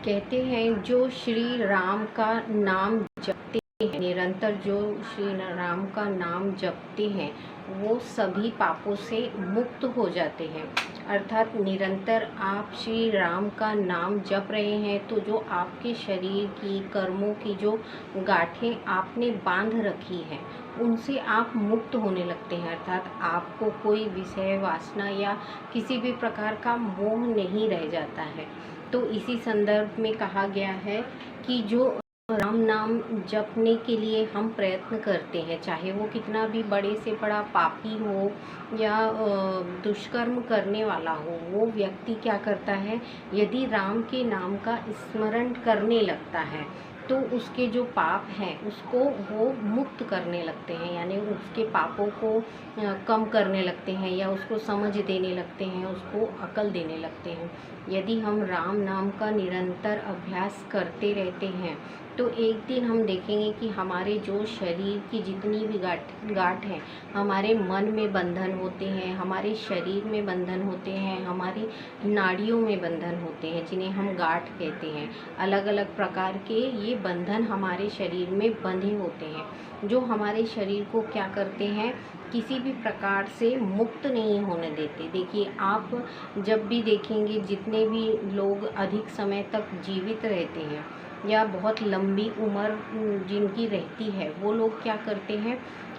कहते हैं जो श्री राम का नाम जपते हैं, निरंतर जो श्री राम का नाम जपते हैं वो सभी पापों से मुक्त हो जाते हैं। अर्थात निरंतर आप श्री राम का नाम जप रहे हैं तो जो आपके शरीर की कर्मों की जो गांठें आपने बांध रखी हैं उनसे आप मुक्त होने लगते हैं। अर्थात आपको कोई विषय वासना या किसी भी प्रकार का मोह नहीं रह जाता है। तो इसी संदर्भ में कहा गया है कि जो राम नाम जपने के लिए हम प्रयत्न करते हैं, चाहे वो कितना भी बड़े से बड़ा पापी हो या दुष्कर्म करने वाला हो, वो व्यक्ति क्या करता है, यदि राम के नाम का स्मरण करने लगता है तो उसके जो पाप हैं उसको वो मुक्त करने लगते हैं, यानी उसके पापों को कम करने लगते हैं या उसको समझ देने लगते हैं, उसको अकल देने लगते हैं। यदि हम राम नाम का निरंतर अभ्यास करते रहते हैं तो एक दिन हम देखेंगे कि हमारे जो शरीर की जितनी भी गांठ है, हमारे मन में बंधन होते हैं, हमारे शरीर में बंधन होते हैं, हमारी नाड़ियों में बंधन होते हैं, जिन्हें हम गांठ कहते हैं। अलग अलग प्रकार के ये बंधन हमारे शरीर में बंधे होते हैं जो हमारे शरीर को क्या करते हैं, किसी भी प्रकार से मुक्त नहीं होने देते। देखिए, आप जब भी देखेंगे जितने भी लोग अधिक समय तक जीवित रहते हैं या बहुत लंबी उम्र जिनकी रहती है, वो लोग क्या करते हैं,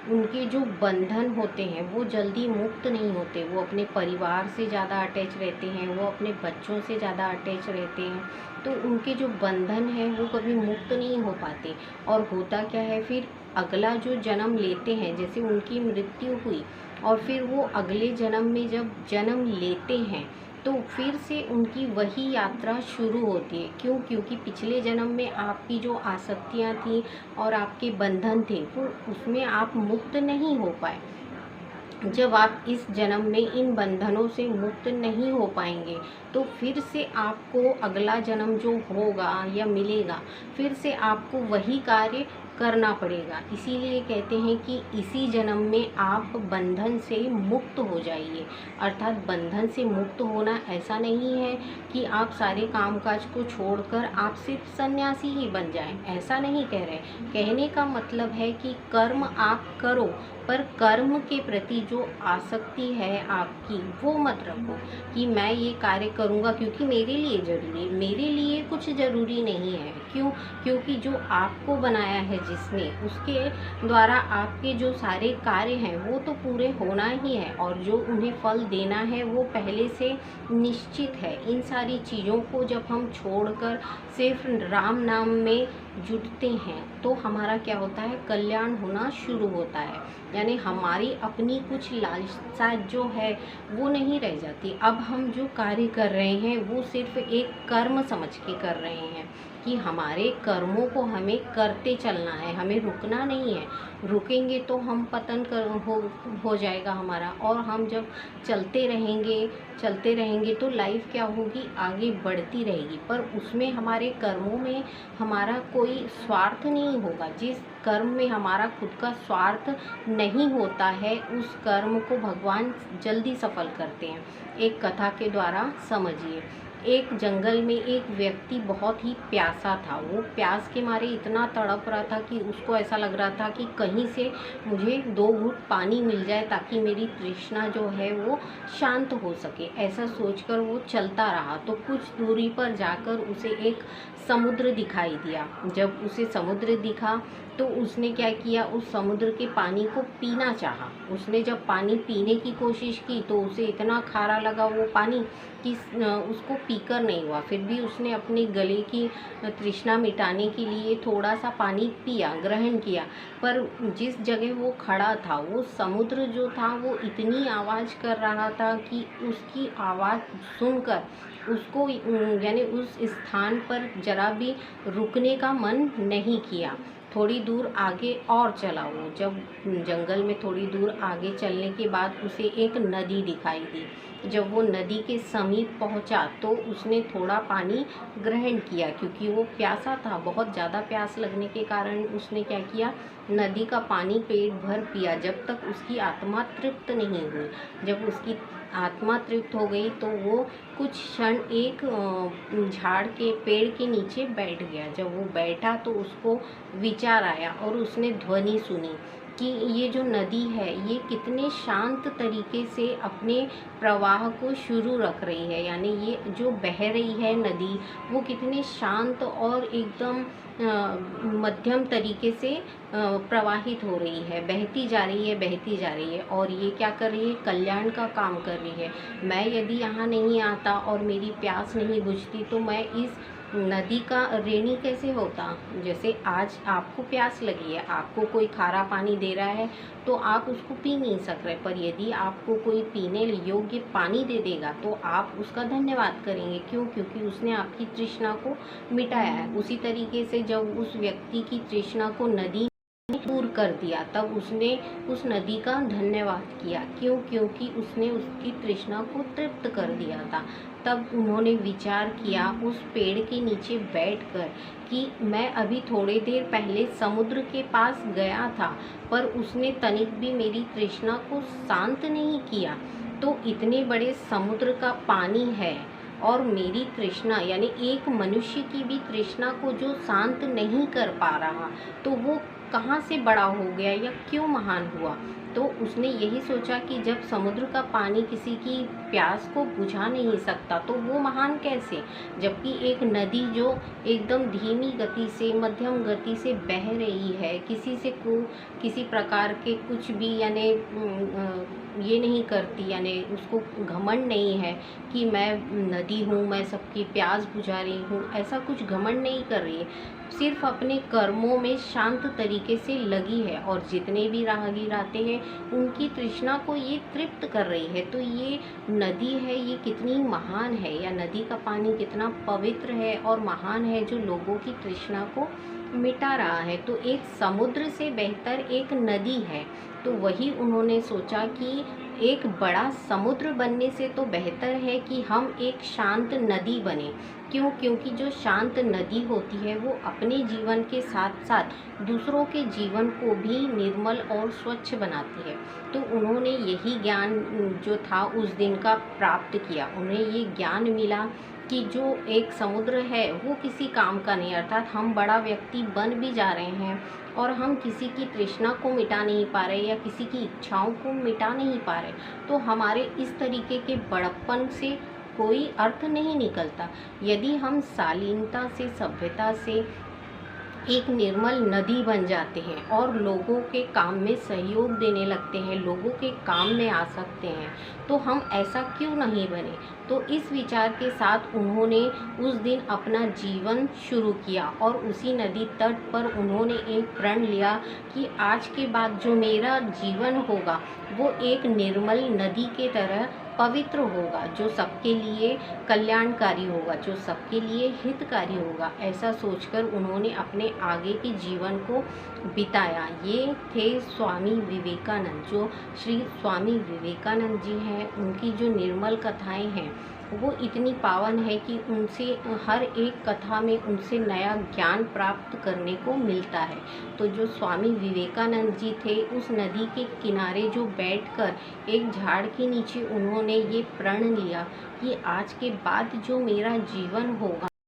उनके जो बंधन होते हैं वो जल्दी मुक्त नहीं होते। वो अपने परिवार से ज़्यादा अटैच रहते हैं, वो अपने बच्चों से ज़्यादा अटैच रहते हैं, तो उनके जो बंधन हैं वो कभी मुक्त नहीं हो पाते। और होता क्या है, फिर अगला जो जन्म लेते हैं, जैसे उनकी मृत्यु हुई और फिर वो अगले जन्म में जब जन्म लेते हैं तो फिर से उनकी वही यात्रा शुरू होती है। क्यों? क्योंकि पिछले जन्म में आपकी जो आसक्तियाँ थी और आपके बंधन थे वो उसमें आप मुक्त नहीं हो पाए। जब आप इस जन्म में इन बंधनों से मुक्त नहीं हो पाएंगे तो फिर से आपको अगला जन्म जो होगा या मिलेगा, फिर से आपको वही कार्य करना पड़ेगा। इसीलिए कहते हैं कि इसी जन्म में आप बंधन से मुक्त हो जाइए। अर्थात बंधन से मुक्त होना ऐसा नहीं है कि आप सारे कामकाज को छोड़कर आप सिर्फ सन्यासी ही बन जाएं, ऐसा नहीं कह रहे। कहने का मतलब है कि कर्म आप करो पर कर्म के प्रति जो आसक्ति है आपकी वो मत रखो कि मैं ये कार्य करूँगा क्योंकि मेरे लिए ज़रूरी है। मेरे लिए कुछ ज़रूरी नहीं है। क्यों? क्योंकि जो आपको बनाया है जिसने, उसके द्वारा आपके जो सारे कार्य हैं वो तो पूरे होना ही है और जो उन्हें फल देना है वो पहले से निश्चित है। इन सारी चीज़ों को जब हम छोड़कर सिर्फ राम नाम में जुटते हैं तो हमारा क्या होता है, कल्याण होना शुरू होता है। यानी हमारी अपनी कुछ लालसा जो है वो नहीं रह जाती। अब हम जो कार्य कर रहे हैं वो सिर्फ एक कर्म समझ के कर रहे हैं कि हमारे कर्मों को हमें करते चलना है, हमें रुकना नहीं है। रुकेंगे तो हम पतन हो जाएगा हमारा। और हम जब चलते रहेंगे तो लाइफ क्या होगी, आगे बढ़ती रहेगी, पर उसमें हमारे कर्मों में हमारा कोई स्वार्थ नहीं होगा। जिस कर्म में हमारा खुद का स्वार्थ नहीं होता है उस कर्म को भगवान जल्दी सफल करते हैं। एक कथा के द्वारा समझिए। एक जंगल में एक व्यक्ति बहुत ही प्यासा था। वो प्यास के मारे इतना तड़प रहा था कि उसको ऐसा लग रहा था कि कहीं से मुझे 2 घूंट पानी मिल जाए ताकि मेरी तृष्णा जो है वो शांत हो सके। ऐसा सोचकर वो चलता रहा तो कुछ दूरी पर जाकर उसे एक समुद्र दिखाई दिया। जब उसे समुद्र दिखा तो उसने क्या किया, उस समुद्र के पानी को पीना चाहा। उसने जब पानी पीने की कोशिश की तो उसे इतना खारा लगा वो पानी कि उसको पीकर नहीं हुआ। फिर भी उसने अपने गले की तृष्णा मिटाने के लिए थोड़ा सा पानी पिया, ग्रहण किया। पर जिस जगह वो खड़ा था वो समुद्र जो था वो इतनी आवाज़ कर रहा था कि उसकी आवाज़ सुनकर उसको यानी उस स्थान पर जरा भी रुकने का मन नहीं किया। थोड़ी दूर आगे और चला वो। जब जंगल में थोड़ी दूर आगे चलने के बाद उसे एक नदी दिखाई दी। जब वो नदी के समीप पहुंचा तो उसने थोड़ा पानी ग्रहण किया क्योंकि वो प्यासा था। बहुत ज़्यादा प्यास लगने के कारण उसने क्या किया, नदी का पानी पेट भर पिया जब तक उसकी आत्मा तृप्त नहीं हुई। जब उसकी आत्मा तृप्त हो गई तो वो कुछ क्षण एक झाड़ के पेड़ के नीचे बैठ गया। जब वो बैठा तो उसको विचार आया और उसने ध्वनि सुनी कि ये जो नदी है ये कितने शांत तरीके से अपने प्रवाह को शुरू रख रही है, यानी ये जो बह रही है नदी वो कितने शांत और एकदम मध्यम तरीके से प्रवाहित हो रही है, बहती जा रही है, बहती जा रही है। और ये क्या कर रही है, कल्याण का काम कर रही है। मैं यदि यहाँ नहीं आता और मेरी प्यास नहीं बुझती तो मैं इस नदी का ऋणी कैसे होता। जैसे आज आपको प्यास लगी है, आपको कोई खारा पानी दे रहा है तो आप उसको पी नहीं सक रहे, पर यदि आपको कोई पीने योग्य पानी दे देगा तो आप उसका धन्यवाद करेंगे। क्यों? क्योंकि उसने आपकी तृष्णा को मिटाया है। उसी तरीके से जब उस व्यक्ति की तृष्णा को नदी दूर कर दिया तब उसने उस नदी का धन्यवाद किया। क्यों? क्योंकि उसने उसकी तृष्णा को तृप्त कर दिया था। तब उन्होंने विचार किया उस पेड़ के नीचे बैठकर कि मैं अभी थोड़ी देर पहले समुद्र के पास गया था पर उसने तनिक भी मेरी तृष्णा को शांत नहीं किया। तो इतने बड़े समुद्र का पानी है और मेरी तृष्णा यानी एक मनुष्य की भी तृष्णा को जो शांत नहीं कर पा रहा तो वो कहाँ से बड़ा हो गया या क्यों महान हुआ। तो उसने यही सोचा कि जब समुद्र का पानी किसी की प्यास को बुझा नहीं सकता तो वो महान कैसे, जबकि एक नदी जो एकदम धीमी गति से मध्यम गति से बह रही है, किसी प्रकार के कुछ भी यानी ये नहीं करती, यानी उसको घमंड नहीं है कि मैं नदी हूँ, मैं सबकी प्यास बुझा रही हूँ, ऐसा कुछ घमंड नहीं कर रही है। सिर्फ अपने कर्मों में शांत तरीके से लगी है और जितने भी राहगीर आते हैं उनकी तृष्णा को ये तृप्त कर रही है। तो ये नदी है, ये कितनी महान है, या नदी का पानी कितना पवित्र है और महान है जो लोगों की तृष्णा को मिटा रहा है। तो एक समुद्र से बेहतर एक नदी है। तो वही उन्होंने सोचा कि एक बड़ा समुद्र बनने से तो बेहतर है कि हम एक शांत नदी बने। क्यों? क्योंकि जो शांत नदी होती है वो अपने जीवन के साथ साथ दूसरों के जीवन को भी निर्मल और स्वच्छ बनाती है। तो उन्होंने यही ज्ञान जो था उस दिन का प्राप्त किया। उन्हें ये ज्ञान मिला कि जो एक समुद्र है वो किसी काम का नहीं, अर्थात हम बड़ा व्यक्ति बन भी जा रहे हैं और हम किसी की तृष्णा को मिटा नहीं पा रहे या किसी की इच्छाओं को मिटा नहीं पा रहे, तो हमारे इस तरीके के बड़प्पन से कोई अर्थ नहीं निकलता। यदि हम शालीनता से, सभ्यता से एक निर्मल नदी बन जाते हैं और लोगों के काम में सहयोग देने लगते हैं, लोगों के काम में आ सकते हैं, तो हम ऐसा क्यों नहीं बने। तो इस विचार के साथ उन्होंने उस दिन अपना जीवन शुरू किया और उसी नदी तट पर उन्होंने एक प्रण लिया कि आज के बाद जो मेरा जीवन होगा वो एक निर्मल नदी के तरह पवित्र होगा, जो सबके लिए कल्याणकारी होगा, जो सबके लिए हितकारी होगा। ऐसा सोचकर उन्होंने अपने आगे के जीवन को बिताया। ये थे स्वामी विवेकानंद। जो श्री स्वामी विवेकानंद जी हैं उनकी जो निर्मल कथाएं हैं वो इतनी पावन है कि उनसे हर एक कथा में उनसे नया ज्ञान प्राप्त करने को मिलता है। तो जो स्वामी विवेकानंद जी थे उस नदी के किनारे जो बैठकर एक झाड़ के नीचे उन्होंने ये प्रण लिया कि आज के बाद जो मेरा जीवन होगा